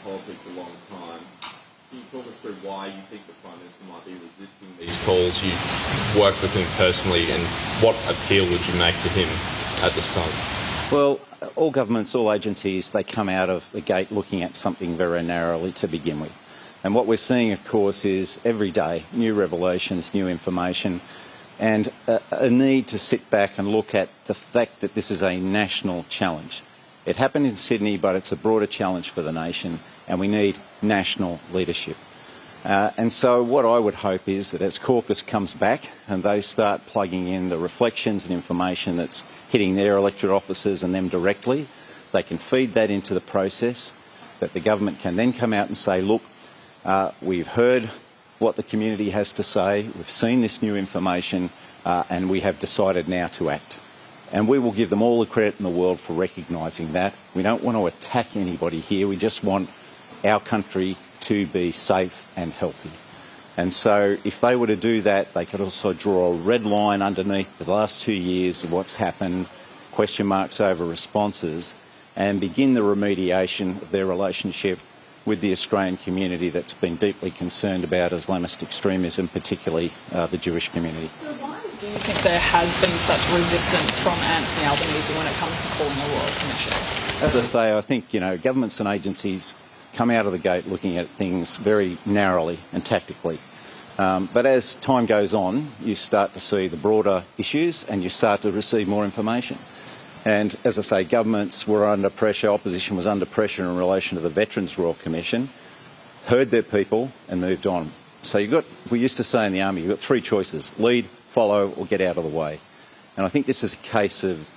politics a long time. Can you talk us through why you think the Prime Minister might be resisting these calls? You worked with him personally, and what appeal would you make to him at this time? Well, all governments, all agencies, they come out of the gate looking at something very narrowly to begin with. And what we're seeing, of course, is every day new revelations, new information, and a need to sit back and look at the fact that this is a national challenge. It happened in Sydney, but it's a broader challenge for the nation, and we need national leadership. And so what I would hope is that as caucus comes back and they start plugging in the reflections and information that's hitting their electorate offices and them directly, they can feed that into the process, that the government can then come out and say, look, we've heard what the community has to say, we've seen this new information, and we have decided now to act. And we will give them all the credit in the world for recognising that. We don't want to attack anybody here, we just want our country to be safe and healthy. And so if they were to do that, they could also draw a red line underneath the last 2 years of what's happened, question marks over responses, and begin the remediation of their relationship with the Australian community that's been deeply concerned about Islamist extremism, particularly the Jewish community. So why do you think there has been such resistance from Anthony Albanese when it comes to calling a Royal Commission? As I say, I think, governments and agencies come out of the gate looking at things very narrowly and tactically. But as time goes on, you start to see the broader issues and you start to receive more information. And as I say, governments were under pressure, opposition was under pressure in relation to the Veterans Royal Commission, heard their people and moved on. So we used to say in the army, you've got three choices: lead, follow or get out of the way. And I think this is a case of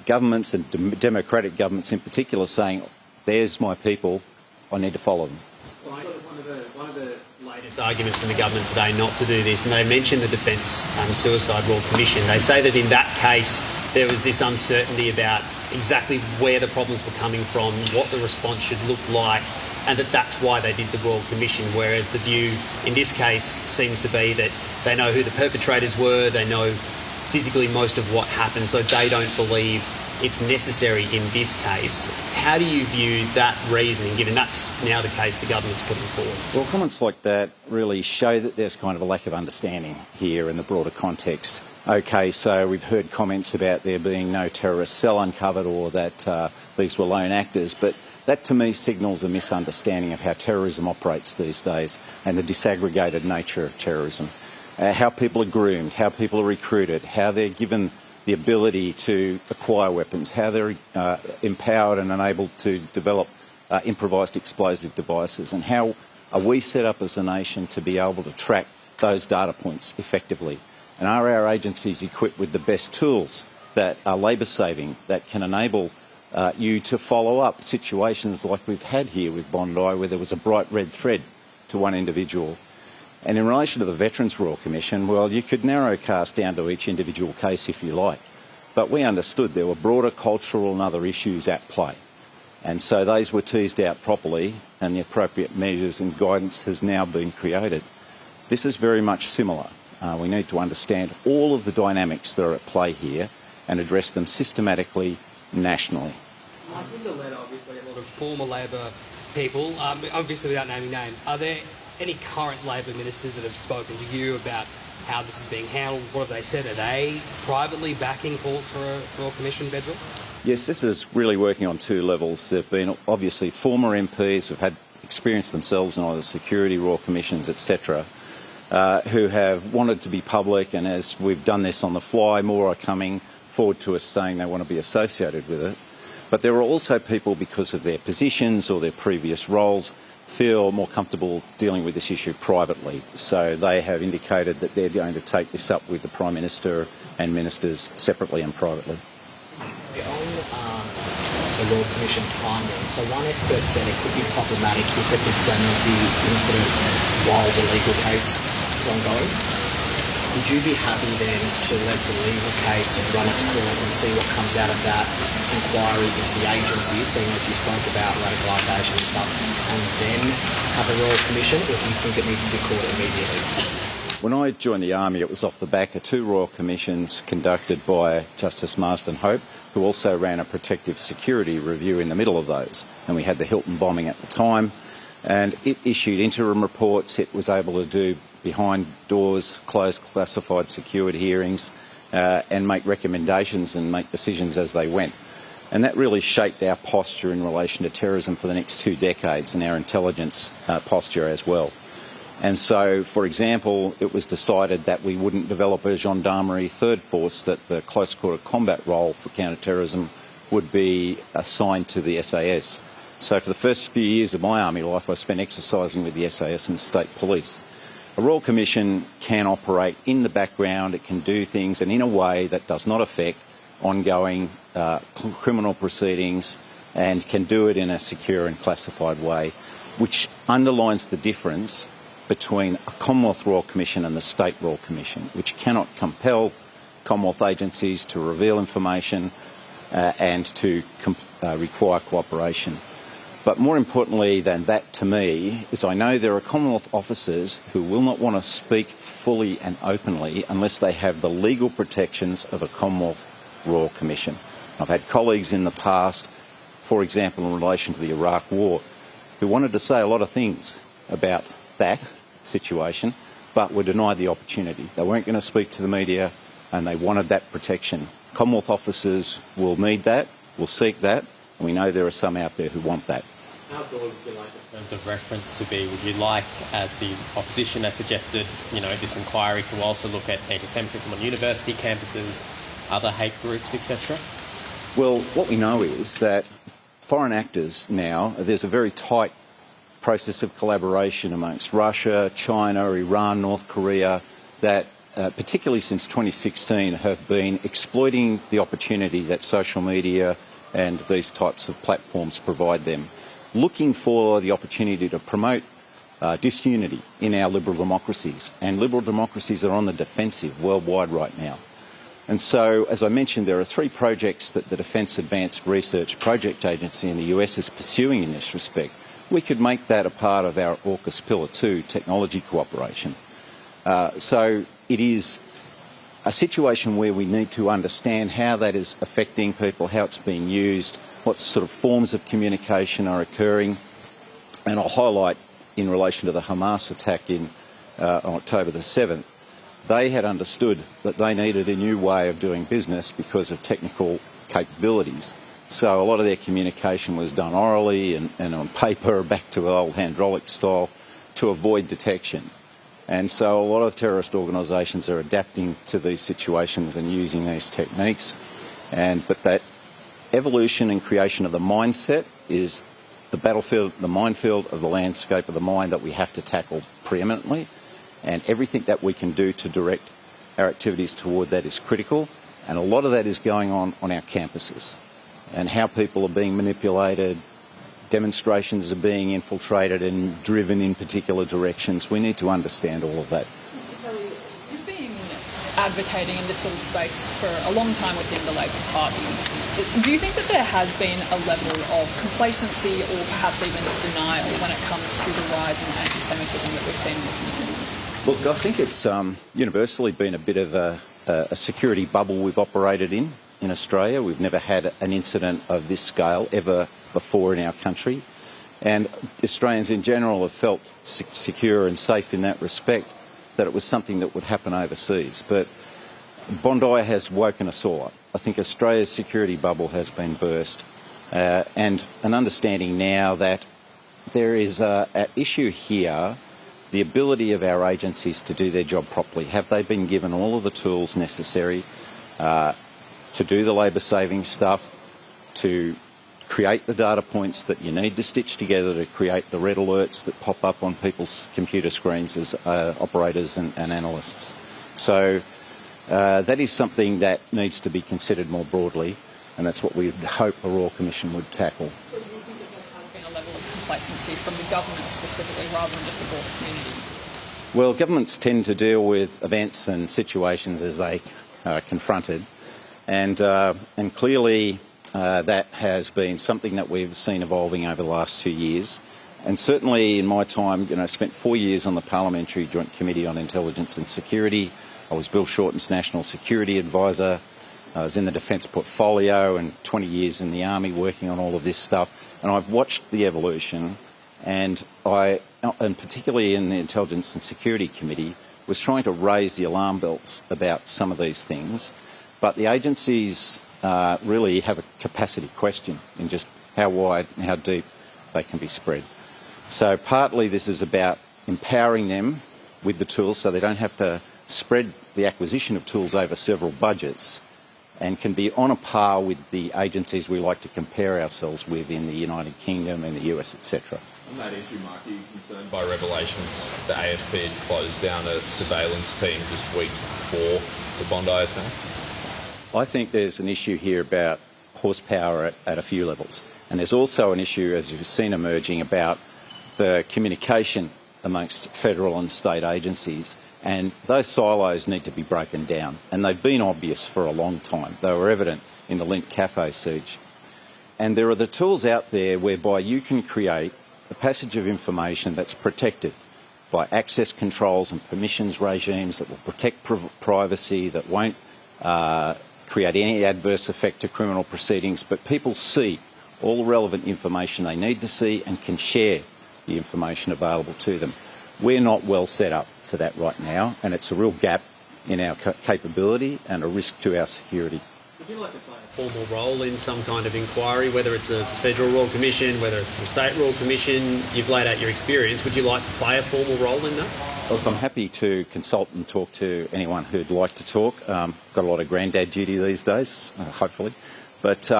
governments and democratic governments in particular saying, there's my people, I need to follow them. One of the latest arguments from the government today not to do this, and they mentioned the Defence Suicide Royal Commission. They say that in that case there was this uncertainty about exactly where the problems were coming from, what the response should look like, and that's why they did the Royal Commission, whereas the view in this case seems to be that they know who the perpetrators were, they know physically most of what happened, so they don't believe it's necessary in this case. How do you view that reasoning, given that's now the case the government's putting forward? Well, comments like that really show that there's kind of a lack of understanding here in the broader context. OK, so we've heard comments about there being no terrorist cell uncovered or that these were lone actors, but that to me signals a misunderstanding of how terrorism operates these days and the disaggregated nature of terrorism. How people are groomed, how people are recruited, how they're given the ability to acquire weapons, how they're empowered and enabled to develop improvised explosive devices, and how are we set up as a nation to be able to track those data points effectively. And are our agencies equipped with the best tools that are labour-saving, that can enable you to follow up situations like we've had here with Bondi, where there was a bright red thread to one individual. And in relation to the Veterans Royal Commission, well, you could narrowcast down to each individual case if you like. But we understood there were broader cultural and other issues at play. And so those were teased out properly and the appropriate measures and guidance has now been created. This is very much similar. We need to understand all of the dynamics that are at play here and address them systematically, nationally. Like in the letter, obviously, a lot of former Labor people, obviously without naming names, are there any current Labor ministers that have spoken to you about how this is being handled? What have they said? Are they privately backing calls for a Royal Commission, Federal? Yes, this is really working on two levels. There have been obviously former MPs who've had experience themselves in either security, Royal Commissions, etc., who have wanted to be public, and as we've done this on the fly, more are coming forward to us saying they want to be associated with it. But there are also people, because of their positions or their previous roles, feel more comfortable dealing with this issue privately. So they have indicated that they're going to take this up with the Prime Minister and ministers separately and privately. On the Royal Commission timing, so one expert said it could be problematic if it could send us the incident while the legal case is ongoing. Would you be happy then to let the legal case run its course and see what comes out of that inquiry into the agencies, seeing as you spoke about radicalisation and stuff, and then have a Royal Commission, or do you think it needs to be caught immediately? When I joined the Army, it was off the back of 2 Royal Commissions conducted by Justice Marsden Hope, who also ran a protective security review in the middle of those. And we had the Hilton bombing at the time, and it issued interim reports. It was able to do behind doors, closed classified secured hearings, and make recommendations and make decisions as they went. And that really shaped our posture in relation to terrorism for the next 2 decades, and our intelligence posture as well. And so, for example, it was decided that we wouldn't develop a gendarmerie third force, that the close quarter combat role for counter-terrorism would be assigned to the SAS. So for the first few years of my army life, I spent exercising with the SAS and state police. A Royal Commission can operate in the background, it can do things, and in a way that does not affect ongoing criminal proceedings, and can do it in a secure and classified way, which underlines the difference between a Commonwealth Royal Commission and the State Royal Commission, which cannot compel Commonwealth agencies to reveal information and to require cooperation. But more importantly than that to me is I know there are Commonwealth officers who will not want to speak fully and openly unless they have the legal protections of a Commonwealth Royal Commission. I've had colleagues in the past, for example in relation to the Iraq War, who wanted to say a lot of things about that situation, but were denied the opportunity. They weren't going to speak to the media, and they wanted that protection. Commonwealth officers will need that, will seek that, and we know there are some out there who want that. How broad would you like in terms of reference to be? Would you like, as the opposition has suggested, this inquiry to also look at anti-Semitism on university campuses, other hate groups, etc.? Well, what we know is that foreign actors now, there's a very tight process of collaboration amongst Russia, China, Iran, North Korea, that particularly since 2016 have been exploiting the opportunity that social media and these types of platforms provide them, looking for the opportunity to promote disunity in our liberal democracies. And liberal democracies are on the defensive worldwide right now. And so, as I mentioned, there are 3 projects that the Defence Advanced Research Project Agency in the US is pursuing in this respect. We could make that a part of our AUKUS Pillar 2 technology cooperation. So it is a situation where we need to understand how that is affecting people, how it's being used, what sort of forms of communication are occurring. And I'll highlight in relation to the Hamas attack on October the 7th, they had understood that they needed a new way of doing business because of technical capabilities. So a lot of their communication was done orally and on paper, back to old hydraulic style, to avoid detection. And so a lot of terrorist organisations are adapting to these situations and using these techniques. But that evolution and creation of the mindset is the battlefield, the minefield of the landscape of the mind that we have to tackle preeminently. And everything that we can do to direct our activities toward that is critical. And a lot of that is going on our campuses. And how people are being manipulated, demonstrations are being infiltrated and driven in particular directions. We need to understand all of that. You've been advocating in this sort of space for a long time within the Labor Party. Do you think that there has been a level of complacency or perhaps even denial when it comes to the rise in anti-Semitism that we've seen in the community? Look, I think it's universally been a bit of a security bubble we've operated in Australia. We've never had an incident of this scale ever before in our country. And Australians in general have felt secure and safe in that respect, that it was something that would happen overseas. But Bondi has woken us all up. I think Australia's security bubble has been burst. And an understanding now that there is at issue here the ability of our agencies to do their job properly. Have they been given all of the tools necessary to do the labour-saving stuff, to create the data points that you need to stitch together to create the red alerts that pop up on people's computer screens as operators and analysts? So that is something that needs to be considered more broadly, and that's what we hope a Royal Commission would tackle. So do you think that there has been a level of complacency from the government specifically rather than just the broader community? Well, governments tend to deal with events and situations as they are confronted. And clearly that has been something that we've seen evolving over the last 2 years. And certainly in my time, I spent 4 years on the Parliamentary Joint Committee on Intelligence and Security. I was Bill Shorten's National Security Advisor. I was in the Defence Portfolio and 20 years in the Army working on all of this stuff. And I've watched the evolution, and particularly in the Intelligence and Security Committee, was trying to raise the alarm bells about some of these things. But the agencies really have a capacity question in just how wide and how deep they can be spread. So partly this is about empowering them with the tools so they don't have to spread the acquisition of tools over several budgets, and can be on a par with the agencies we like to compare ourselves with in the United Kingdom and the US, etc. On that issue, Mark, are you concerned by revelations the AFP had closed down a surveillance team just weeks before the Bondi attack? I think there's an issue here about horsepower at a few levels. And there's also an issue, as you've seen emerging, about the communication amongst federal and state agencies. And those silos need to be broken down. And they've been obvious for a long time. They were evident in the Lint Cafe siege. And there are the tools out there whereby you can create a passage of information that's protected by access controls and permissions regimes that will protect privacy, that won't create any adverse effect to criminal proceedings, but people see all the relevant information they need to see and can share the information available to them. We're not well set up for that right now, and it's a real gap in our capability and a risk to our security. Would you like to play a formal role in some kind of inquiry, whether it's a federal royal commission, whether it's the state royal commission? You've laid out your experience. Would you like to play a formal role in that? Look, I'm happy to consult and talk to anyone who'd like to talk. Got a lot of granddad duty these days, hopefully. But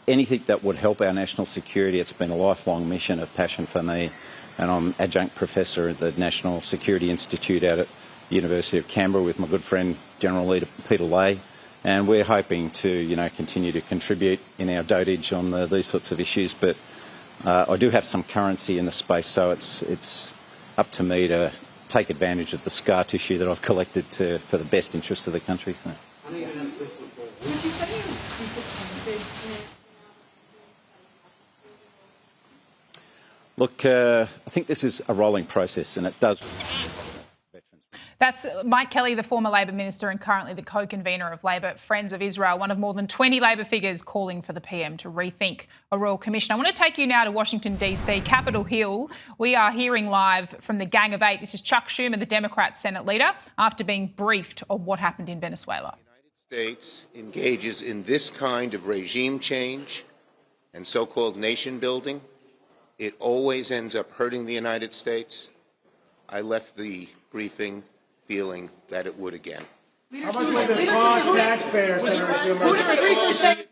anything that would help our national security, it's been a lifelong mission, a passion for me. And I'm adjunct professor at the National Security Institute out at the University of Canberra with my good friend General Leader Peter Lay. And we're hoping to, continue to contribute in our dotage on these sorts of issues. But I do have some currency in the space, so it's up to me to take advantage of the scar tissue that I've collected for the best interests of the country. So. Would you say you're disappointed? Look, I think this is a rolling process, and it does. That's Mike Kelly, the former Labor minister and currently the co-convener of Labor Friends of Israel, one of more than 20 Labor figures calling for the PM to rethink a royal commission. I want to take you now to Washington, D.C., Capitol Hill. We are hearing live from the Gang of Eight. This is Chuck Schumer, the Democrat Senate leader, after being briefed on what happened in Venezuela. The United States engages in this kind of regime change and so-called nation building. It always ends up hurting the United States. I left the briefing feeling that it would again. How much will it cost taxpayers, Senator Schumer? All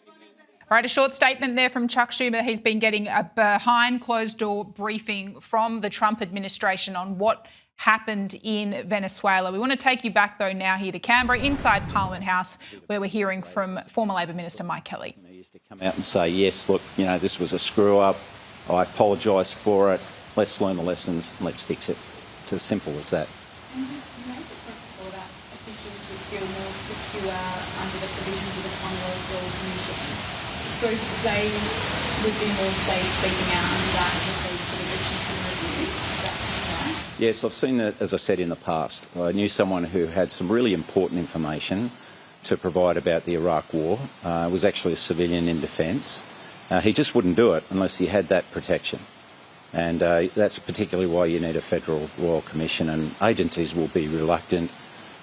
right, a short statement there from Chuck Schumer. He's been getting a behind-closed-door briefing from the Trump administration on what happened in Venezuela. We want to take you back, though, now here to Canberra, inside Parliament House, where we're hearing from former Labor Minister Mike Kelly. He used to come out and say, yes, look, this was a screw-up. I apologise for it. Let's learn the lessons and let's fix it. It's as simple as that. And just make the point before that officials would feel more secure under the provisions of the Commonwealth Royal Commission. So they would be more safe speaking out under that as opposed to the Richardson review. Is that right? Yes, I've seen it, as I said, in the past. I knew someone who had some really important information to provide about the Iraq War. Was actually a civilian in defence. He just wouldn't do it unless he had that protection. And that's particularly why you need a federal royal commission, and agencies will be reluctant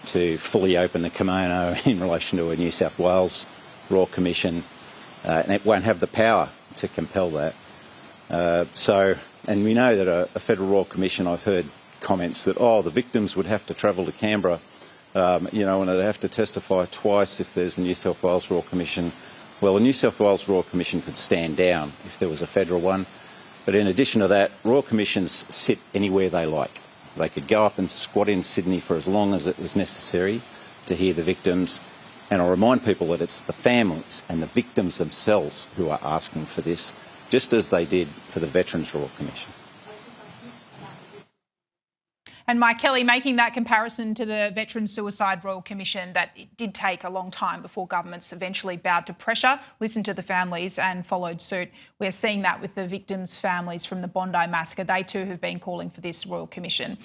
to fully open the kimono in relation to a New South Wales royal commission, and it won't have the power to compel that. And we know that a federal royal commission, I've heard comments that, the victims would have to travel to Canberra, and they'd have to testify twice if there's a New South Wales royal commission. Well, a New South Wales Royal Commission could stand down if there was a federal one. But in addition to that, Royal Commissions sit anywhere they like. They could go up and squat in Sydney for as long as it was necessary to hear the victims. And I remind people that it's the families and the victims themselves who are asking for this, just as they did for the Veterans Royal Commission. And Mike Kelly making that comparison to the Veteran Suicide Royal Commission, that it did take a long time before governments eventually bowed to pressure, listened to the families and followed suit. We're seeing that with the victims' families from the Bondi massacre. They too have been calling for this Royal Commission.